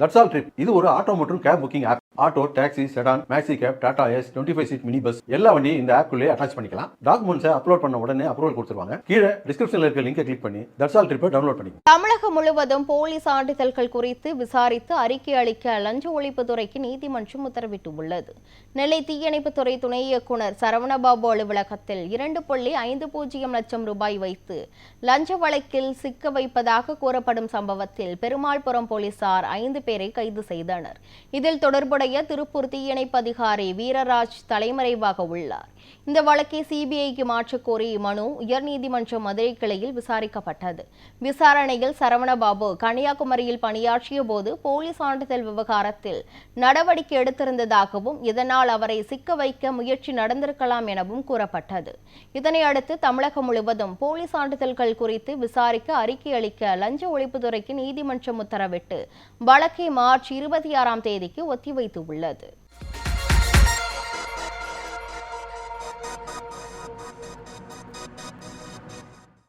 That's all trip இது ஒரு auto மற்றும் cab booking app. Auto, taxi, sedan, maxi cab, Tata Ace, 25 seat mini bus எல்லா வண்டியும் இந்த ஆப்குள்ளே அட்டாச் பண்ணிக்கலாம். டாக்குமெண்ட்ஸை அப்லோட் பண்ண உடனே அப்ரூவல் கொடுத்துருவாங்க. கீழே டிஸ்கிரிப்ஷன்ல இருக்க லிங்கை கிளிக் பண்ணி தட்ஸ் ஆல் ட்ரிப்பை டவுன்லோட் பண்ணிக்கலாம். தமிழகம் முழுவதும் போலி சான்றிதழ்கள் குறித்து விசாரித்து அறிக்கை அளிக்க லஞ்ச ஒழிப்புத்துறைக்கு நீதிமன்றம் உத்தரவிட்டுள்ளது. நெல்லை தீயணைப்புத்துறை துணை இயக்குநர் சரவணபாபு அலுவலகத்தில் 2.50 லட்சம் ரூபாய் வைத்து லஞ்ச வழக்கில் சிக்க வைப்பதாக கூறப்படும் சம்பவத்தில் பெருமாள்புரம் போலீசார் 5 பேரை கைது செய்தனர். இதில் தொடர்புடைய திருப்பூர் தீயணைப்பு அதிகாரி வீரராஜ் தலைமறைவாக உள்ளார். இந்த வழக்கை சிபிஐக்கு மாற்றக் கோரி மனு உயர்நீதிமன்ற மதுரை கிளையில் விசாரிக்கப்பட்டது. விசாரணையில் சரவணபாபு கன்னியாகுமரியில் பணியாற்றிய போது போலி சான்றிதழ் விவகாரத்தில் நடவடிக்கை எடுத்திருந்ததாகவும் இதனால் அவரை சிக்க வைக்க முயற்சி நடந்திருக்கலாம் எனவும் கூறப்பட்டது. இதனையடுத்து தமிழகம் முழுவதும் போலி சான்றிதழ்கள் குறித்து விசாரிக்க அறிக்கை அளிக்க லஞ்ச ஒழிப்புத்துறைக்கு நீதிமன்றம் உத்தரவிட்டு வழக்கை மார்ச் 26ஆம் தேதிக்கு ஒத்திவைத்துள்ளது.